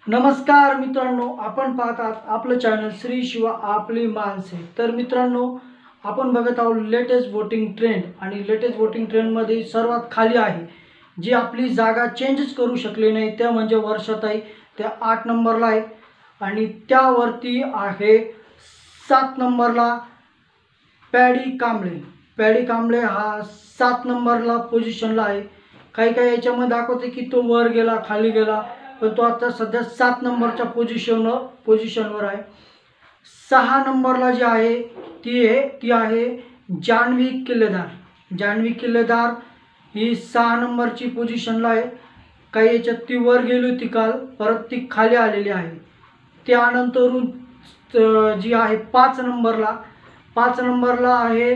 नमस्कार मित्रांनो, आपण पाहतात आपलं चॅनल श्री शिवा आपली माणसे। तर मित्रांनो, आपण बघत आहोत लेटेस्ट वोटिंग ट्रेंड आणि लेटेस्ट वोटिंग ट्रेंडमध्ये सर्वात खाली आहे जी आपली जागा चेंजच करू शकली नाही त्या म्हणजे वर्षाताई। त्या 8 नंबरला आहे आणि त्यावरती आहे 7 नंबरला पॅडी कांबळे। पॅडी कांबळे हा 7 नंबरला पोझिशनला आहे। काही काही याच्यामध्ये दाखवते की तो वर गेला खाली गेला, पण तो आता सध्या 7 नंबरच्या पोझिशनवर आहे। 6 नंबरला जी आहे ती आहे जान्हवी किल्लेदार। जान्हवी किल्लेदार ही 6 नंबरची पोझिशनला आहे। काही याच्यात ती वर गेली होती काल, परत ती खाली आलेली आहे। त्यानंतरून जी आहे 5 नंबरला आहे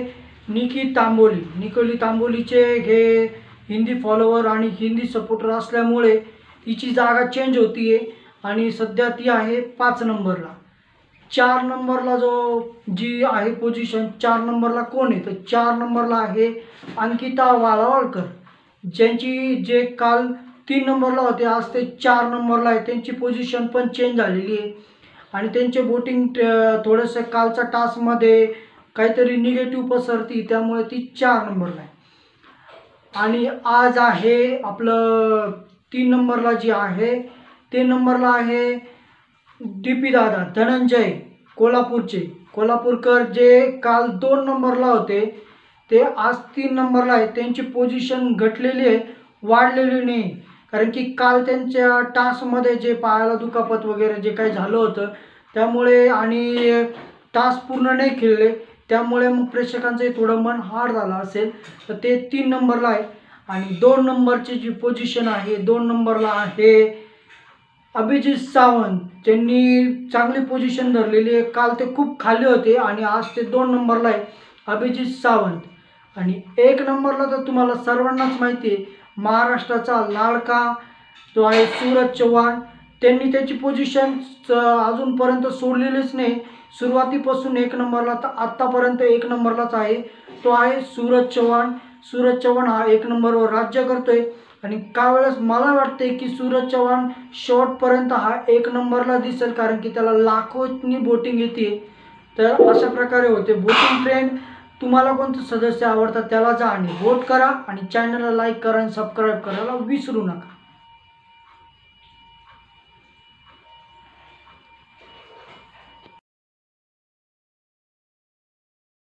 निकी तांबोली। निकोली तांबोलीचे हे हिंदी फॉलोवर आणि हिंदी सपोर्टर असल्यामुळे तिची जागा चेंज होतीये आणि सध्या ती आहे 5 नंबरला। 4 नंबरला जी आहे पोझिशन, 4 नंबरला कोण आहे तर 4 नंबरला आहे अंकिता वालावलकर, जे काल 3 नंबरला होते, आज ते 4 नंबरला आहे। त्यांची पोझिशन पण चेंज झालेली आहे आणि त्यांचे वोटिंग थोडंसं कालच्या टास्कमध्ये काहीतरी निगेटिव्ह पसरती, त्यामुळे ती 4 नंबरला आहे। आणि आज आहे आपलं 3 नंबरला जी आहे ते नंबरला आहे डीपी दादा धनंजय कोल्हापूरकर, जे काल 2 नंबरला होते ते आज 3 नंबरला आहे। त्यांची पोझिशन घटलेली आहे, वाढलेली नाही, कारण की काल त्यांच्या टास्कमध्ये जे पायाला दुखापत वगैरे जे काही झालं होतं त्यामुळे आणि टास्क पूर्ण नाही खेळले, त्यामुळे मग प्रेक्षकांचं थोडं मन हार्ड झालं असेल, तर ते 3 नंबरला आहे। आणि 2 नंबरची जी पोझिशन आहे 2 नंबरला आहे अभिजित सावंत। त्यांनी चांगली पोझिशन धरलेली आहे, काल ते खूप खाली होते आणि आज ते 2 नंबरला आहे अभिजित सावंत। आणि 1 नंबरला तर तुम्हाला सर्वांनाच माहिती आहे, महाराष्ट्राचा लाडका तो आहे सूरज चव्हाण। त्यांनी त्याची पोझिशन अजूनपर्यंत सोडलेलीच नाही, सुरुवातीपासून 1 नंबरला तर आत्तापर्यंत 1 नंबरलाच आहे। तो आहे सूरज चव्हाण हा 1 नंबरवर राज्य करतोय आणि काही वेळेस मला वाटते की सूरज चव्हाण शेवटपर्यंत हा 1 नंबरला दिसेल, कारण की त्याला लाखोंनी वोटिंग येते। तर अशा प्रकारे होते वोटिंग ट्रेंड। तुम्हाला कोणते सदस्य आवडतात त्याला जा आणि वोट करा आणि चॅनलला लाईक करा आणि सबस्क्राईब करायला विसरू नका।